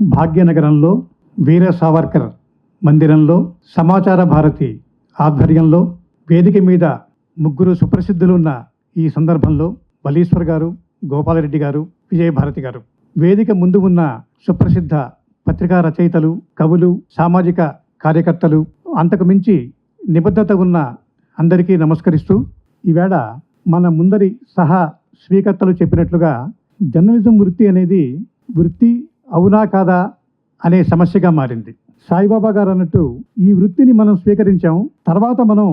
భాగ్యనగరంలో వీర సావర్కర్ మందిరంలో సమాచార భారతి ఆధ్వర్యంలో వేదిక మీద ముగ్గురు సుప్రసిద్ధులు ఉన్న ఈ సందర్భంలో బలీశ్వర్ గారు, గోపాలరెడ్డి గారు, విజయభారతి గారు, వేదిక ముందు ఉన్న సుప్రసిద్ధ పత్రికా రచయితలు, కవులు, సామాజిక కార్యకర్తలు, అంతకు మించి నిబద్ధత ఉన్న అందరికీ నమస్కరిస్తూ, ఈవేళ మన ముందరి సహా స్వీకర్తలు చెప్పినట్లుగా జర్నలిజం వృత్తి అనేది వృత్తి అవునా కాదా అనే సమస్యగా మారింది. సాయిబాబా గారు అన్నట్టు ఈ వృత్తిని మనం స్వీకరించాం, తర్వాత మనం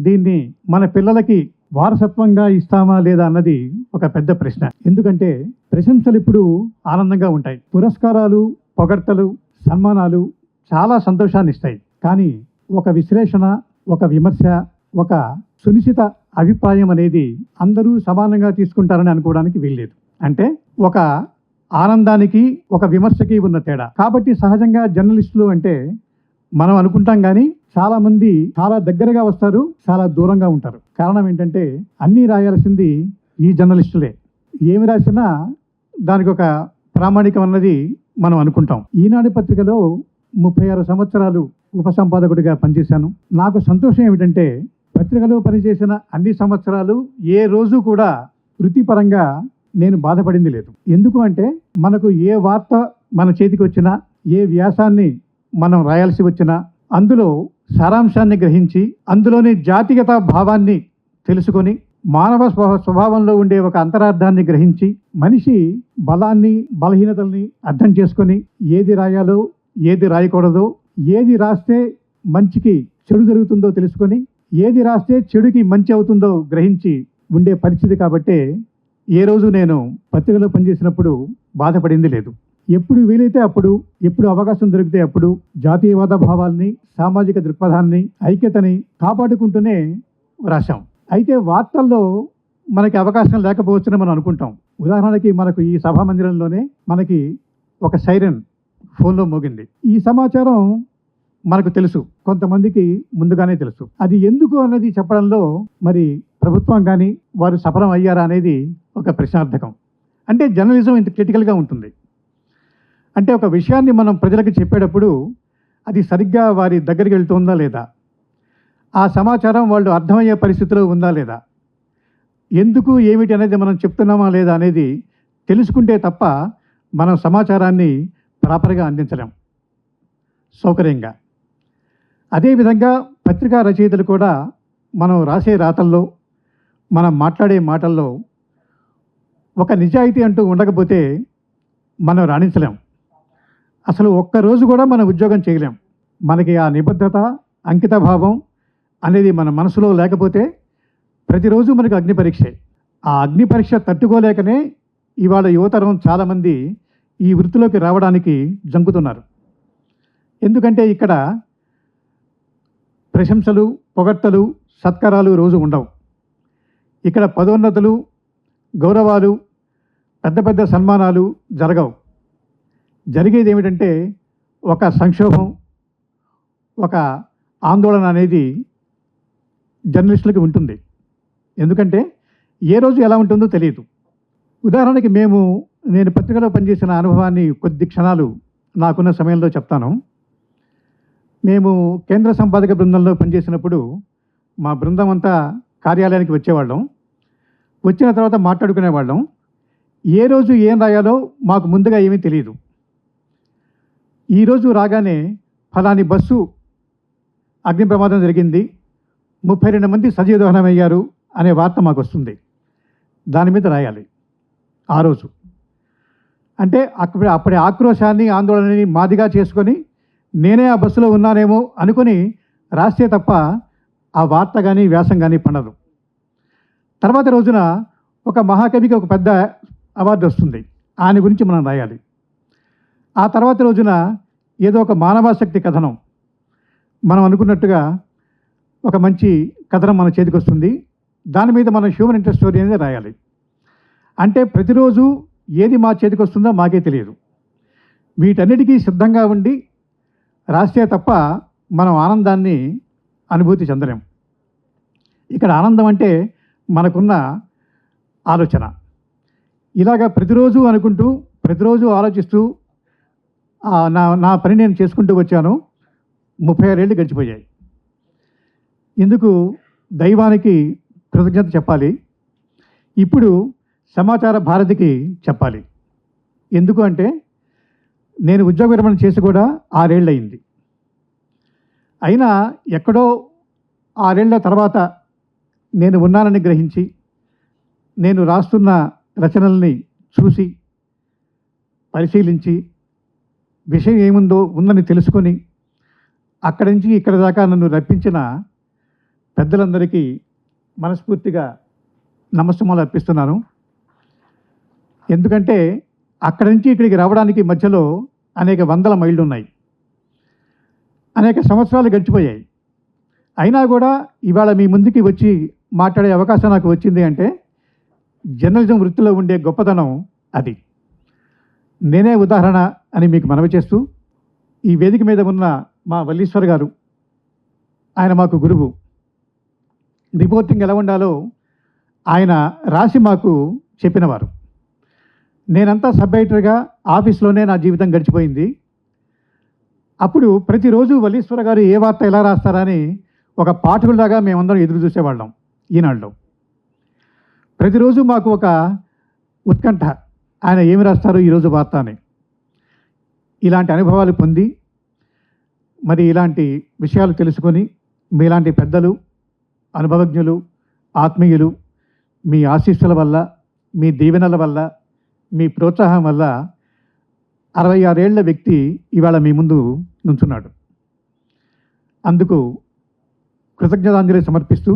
దీన్ని మన పిల్లలకి వారసత్వంగా ఇస్తామా లేదా అన్నది ఒక పెద్ద ప్రశ్న. ఎందుకంటే ప్రశంసలు ఇప్పుడు ఆనందంగా ఉంటాయి, పురస్కారాలు, పొగడ్తలు, సన్మానాలు చాలా సంతోషాన్ని ఇస్తాయి. కానీ ఒక విశ్లేషణ, ఒక విమర్శ, ఒక సునిశ్చిత అభిప్రాయం అనేది అందరూ సమానంగా తీసుకుంటారని అనుకోవడానికి వీల్లేదు. అంటే ఒక ఆనందానికి ఒక విమర్శకి ఉన్న తేడా. కాబట్టి సహజంగా జర్నలిస్టులు అంటే మనం అనుకుంటాం, కానీ చాలా మంది చాలా దగ్గరగా వస్తారు, చాలా దూరంగా ఉంటారు. కారణం ఏంటంటే అన్నీ రాయాల్సింది ఈ జర్నలిస్టులే. ఏమి రాసినా దానికి ఒక ప్రామాణికం అన్నది మనం అనుకుంటాం. ఈనాడు పత్రికలో 36 సంవత్సరాలు ఉపసంపాదకుడిగా పనిచేశాను. నాకు సంతోషం ఏమిటంటే పత్రికలో పనిచేసిన అన్ని సంవత్సరాలు ఏ రోజు కూడా వృత్తిపరంగా నేను బాధపడింది లేదు. ఎందుకు అంటే మనకు ఏ వార్త మన చేతికి వచ్చినా, ఏ వ్యాసాన్ని మనం రాయాల్సి వచ్చినా అందులో సారాంశాన్ని గ్రహించి, అందులోని జాతీయత భావాన్ని తెలుసుకొని, మానవ స్వభావంలో ఉండే ఒక అంతరార్థాన్ని గ్రహించి, మనిషి బలాన్ని, బలహీనతల్ని అర్థం చేసుకొని, ఏది రాయాలో, ఏది రాయకూడదో, ఏది రాస్తే మంచికి చెడు జరుగుతుందో తెలుసుకొని, ఏది రాస్తే చెడుకి మంచి అవుతుందో గ్రహించి ఉండే పరిస్థితి. కాబట్టే ఏ రోజు నేను పత్రికలో పనిచేసినప్పుడు బాధపడింది లేదు. ఎప్పుడు వీలైతే అప్పుడు, ఎప్పుడు అవకాశం దొరికితే అప్పుడు జాతీయవాద భావాల్ని, సామాజిక దృక్పథాన్ని, ఐక్యతని కాపాడుకుంటూనే రాశాం. అయితే వార్తల్లో మనకి అవకాశం లేకపోవచ్చని మనం అనుకుంటాం. ఉదాహరణకి మనకు ఈ సభా మందిరంలోనే మనకి ఒక సైరన్ ఫోన్లో మోగింది. ఈ సమాచారం మనకు తెలుసు, కొంతమందికి ముందుగానే తెలుసు. అది ఎందుకు అన్నది చెప్పడంలో మరి ప్రభుత్వం కానీ వారు సఫలం అయ్యారా అనేది ఒక ప్రశ్నార్థకం. అంటే జర్నలిజం ఇంత క్రిటికల్గా ఉంటుంది. అంటే ఒక విషయాన్ని మనం ప్రజలకు చెప్పేటప్పుడు అది సరిగ్గా వారి దగ్గరికి వెళ్తుందా లేదా, ఆ సమాచారం వాళ్ళు అర్థమయ్యే పరిస్థితిలో ఉందా లేదా, ఎందుకు ఏమిటి అనేది మనం చెప్తున్నామా లేదా అనేది తెలుసుకుంటే తప్ప మనం సమాచారాన్ని ప్రాపర్గా అందించలేం సౌకర్యంగా. అదేవిధంగా పత్రికా రచయితలు కూడా మనం రాసే రాతల్లో, మనం మాట్లాడే మాటల్లో ఒక నిజాయితీ అంటూ ఉండకపోతే మనం రాణించలేం. అసలు ఒక్కరోజు కూడా మనం ఉద్యోగం చేయలేం. మనకి ఆ నిబద్ధత, అంకితభావం అనేది మన మనసులో లేకపోతే ప్రతిరోజు మనకు అగ్ని పరీక్షే. ఆ అగ్ని పరీక్ష తట్టుకోలేకనే ఇవాళ యువతరం చాలామంది ఈ వృత్తిలోకి రావడానికి జంకుతున్నారు. ఎందుకంటే ఇక్కడ ప్రశంసలు, పొగడ్తలు, సత్కారాలు రోజు ఉండవు. ఇక్కడ పదోన్నతులు, గౌరవాలు, పెద్ద పెద్ద సన్మానాలు జరగవు. జరిగేది ఏమిటంటే ఒక సంక్షోభం, ఒక ఆందోళన అనేది జర్నలిస్టులకి ఉంటుంది. ఎందుకంటే ఏ రోజు ఎలా ఉంటుందో తెలియదు. ఉదాహరణకి నేను పత్రికలో పనిచేసిన అనుభవాన్ని కొద్ది క్షణాలు నాకున్న సమయంలో చెప్తాను. మేము కేంద్ర సంపాదక బృందంలో పనిచేసినప్పుడు మా బృందం అంతా కార్యాలయానికి వచ్చేవాళ్ళం. వచ్చిన తర్వాత మాట్లాడుకునేవాళ్ళం. ఏ రోజు ఏం రాయాలో మాకు ముందుగా ఏమీ తెలియదు. ఈరోజు రాగానే ఫలాని బస్సు అగ్ని ప్రమాదం జరిగింది, 32 మంది సజీవ దహనమయ్యారు అనే వార్త మాకు వస్తుంది. దాని మీద రాయాలి ఆ రోజు. అంటే అప్పటి ఆక్రోశాన్ని, ఆందోళనని మాదిగా చేసుకొని నేనే ఆ బస్సులో ఉన్నానేమో అనుకొని రాస్తే తప్ప ఆ వార్త కానీ వ్యాసం కానీ పండదు. తర్వాత రోజున ఒక మహాకవికి ఒక పెద్ద అవార్డు వస్తుంది, ఆయన గురించి మనం రాయాలి. ఆ తర్వాత రోజున ఏదో ఒక మానవాశక్తి కథనం, మనం అనుకున్నట్టుగా ఒక మంచి కథనం మన చేతికి వస్తుంది, దాని మీద మనం హ్యూమన్ ఇంట్రెస్ట్ స్టోరీ అనేది రాయాలి. అంటే ప్రతిరోజు ఏది మా చేతికి వస్తుందో మాకే తెలియదు. వీటన్నిటికీ సిద్ధంగా ఉండి రాస్తే తప్ప మనం ఆనందాన్ని అనుభూతి చెందలేం. ఇక్కడ ఆనందం అంటే మనకున్న ఆలోచన. ఇలాగా ప్రతిరోజు అనుకుంటూ, ప్రతిరోజు ఆలోచిస్తూ నా పని నేను చేసుకుంటూ వచ్చాను. 36 ఏళ్ళు గడిచిపోయాయి. ఇందుకు దైవానికి కృతజ్ఞత చెప్పాలి. ఇప్పుడు సమాచార భారతికి చెప్పాలి. ఎందుకు అంటే నేను ఉద్యోగ విరమణ చేసి కూడా 6 ఏళ్ళు అయింది. అయినా ఎక్కడో 6 ఏళ్ల తర్వాత నేను ఉన్నానని గ్రహించి నేను రాస్తున్న రచనల్ని చూసి పరిశీలించి విషయం ఏముందో ఉందని తెలుసుకొని అక్కడి నుంచి ఇక్కడ దాకా నన్ను రప్పించిన పెద్దలందరికీ మనస్ఫూర్తిగా నమస్సుమాలు అర్పిస్తున్నాను. ఎందుకంటే అక్కడి నుంచి ఇక్కడికి రావడానికి మధ్యలో అనేక వందల మైళ్ళు ఉన్నాయి. అనేక సంవత్సరాలు గడిచిపోయాయి. అయినా కూడా ఇవాళ మీ ముందుకి వచ్చి మాట్లాడే అవకాశం నాకు వచ్చింది అంటే జర్నలిజం వృత్తిలో ఉండే గొప్పతనం అది. నేనే ఉదాహరణ అని మీకు మనవి చేస్తూ, ఈ వేదిక మీద ఉన్న మా వల్లీశ్వర్ గారు, ఆయన మాకు గురువు. రిపోర్టింగ్ ఎలా ఉండాలో ఆయన రాసి మాకు చెప్పినవారు. నేనంతా సబ్ ఎడిటర్గా ఆఫీస్లోనే నా జీవితం గడిచిపోయింది. అప్పుడు ప్రతిరోజు వల్లీశ్వర గారు ఏ వార్త ఎలా రాస్తారని ఒక పాఠకుడిలాగా మేమందరం ఎదురు చూసేవాళ్ళం. ఈనాడులో ప్రతిరోజు మాకు ఒక ఉత్కంఠ, ఆయన ఏమి రాస్తారు ఈరోజు వార్త అని. ఇలాంటి అనుభవాలు పొంది మరి ఇలాంటి విషయాలు తెలుసుకొని మీలాంటి పెద్దలు, అనుభవజ్ఞులు, ఆత్మీయులు మీ ఆశీస్సుల వల్ల, మీ దీవెనల వల్ల, మీ ప్రోత్సాహం వల్ల 66 ఏళ్ల వ్యక్తి ఇవాళ మీ ముందు నుంచున్నాడు. అందుకు కృతజ్ఞతాంజలి సమర్పిస్తూ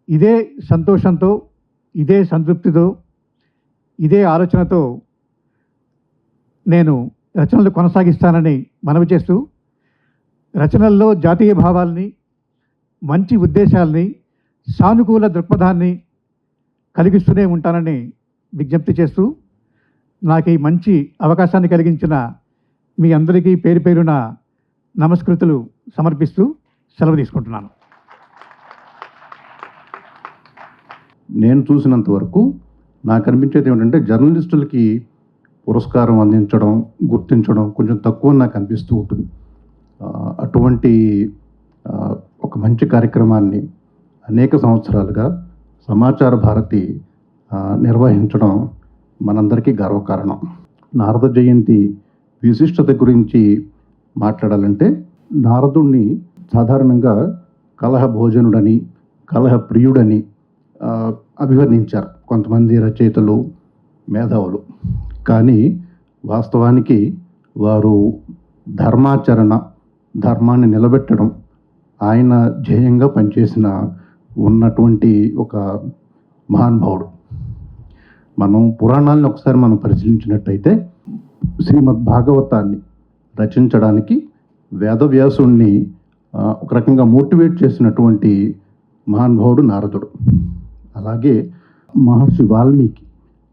ఇదే సంతోషంతో, ఇదే సంతృప్తితో, ఇదే ఆలోచనతో నేను రచనలు కొనసాగిస్తానని మనవి చేస్తూ, రచనల్లో జాతీయ భావాల్ని, మంచి ఉద్దేశాల్ని, సానుకూల దృక్పథాన్ని కలిగిస్తూనే ఉంటానని విజ్ఞప్తి చేస్తూ, నాకు ఈ మంచి అవకాశాన్ని కలిగించిన మీ అందరికీ పేరు పేరున నమస్కృతులు సమర్పిస్తూ సెలవు తీసుకుంటున్నాను. నేను చూసినంత వరకు నాకు అనిపించేది ఏమిటంటే జర్నలిస్టులకి పురస్కారం అందించడం, గుర్తించడం కొంచెం తక్కువ నాకు అనిపిస్తూ ఉంటుంది. అటువంటి ఒక మంచి కార్యక్రమాన్ని అనేక సంవత్సరాలుగా సమాచార భారతి నిర్వహించడం మనందరికీ గర్వకారణం. నారద జయంతి విశిష్టత గురించి మాట్లాడాలంటే, నారదుణ్ణి సాధారణంగా కలహ భోజనుడని, కలహ ప్రియుడని అభివర్ణించారు కొంతమంది రచయితలు, మేధావులు. కానీ వాస్తవానికి వారు ధర్మాచరణ, ధర్మాన్ని నిలబెట్టడం ఆయన ధ్యేయంగా పనిచేసిన ఉన్నటువంటి ఒక మహానుభావుడు. మనం పురాణాలను ఒకసారి మనం పరిశీలించినట్టయితే శ్రీమద్ భాగవతాన్ని రచించడానికి వేదవ్యాసుణ్ణి ఒక రకంగా మోటివేట్ చేసినటువంటి మహానుభావుడు నారదుడు. అలాగే మహర్షి వాల్మీకి,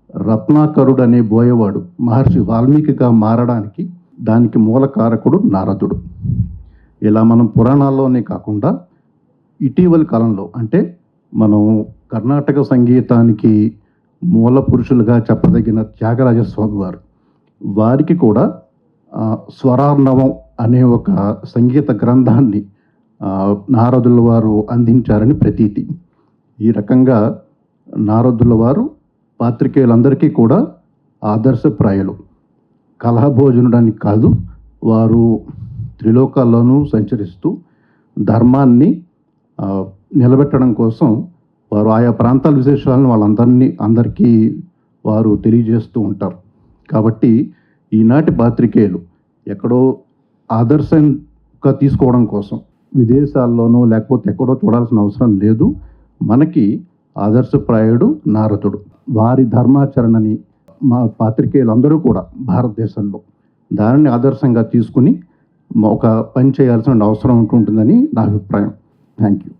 రత్నాకరుడు అనే బోయవాడు మహర్షి వాల్మీకిగా మారడానికి దానికి మూలకారకుడు నారదుడు. ఇలా మనం పురాణాల్లోనే కాకుండా ఇటీవలి కాలంలో, అంటే మనం కర్ణాటక సంగీతానికి మూల పురుషులుగా చెప్పదగిన త్యాగరాజస్వామి వారు, వారికి కూడా స్వరార్ణవం అనే ఒక సంగీత గ్రంథాన్ని నారదుల వారు అందించారని ప్రతీతి. ఈ రకంగా నారదుల వారు పాత్రికేయులందరికీ కూడా ఆదర్శప్రాయులు. కలహభోజనుడానికి కాదు, వారు త్రిలోకాల్లోనూ సంచరిస్తూ ధర్మాన్ని నిలబెట్టడం కోసం వారు ఆయా ప్రాంతాల విశేషాలను అందరికీ వారు తెలియజేస్తూ ఉంటారు. కాబట్టి ఈనాటి పాత్రికేయులు ఎక్కడో ఆదర్శంగా తీసుకోవడం కోసం విదేశాల్లోనో లేకపోతే ఎక్కడో చూడాల్సిన అవసరం లేదు. మనకి ఆదర్శప్రాయుడు నారదుడు. వారి ధర్మాచరణని మా పాత్రికేయులందరూ కూడా భారతదేశంలో దానిని ఆదర్శంగా తీసుకుని ఒక పని చేయాల్సిన అవసరం ఉంటుందని నా అభిప్రాయం. Thank you.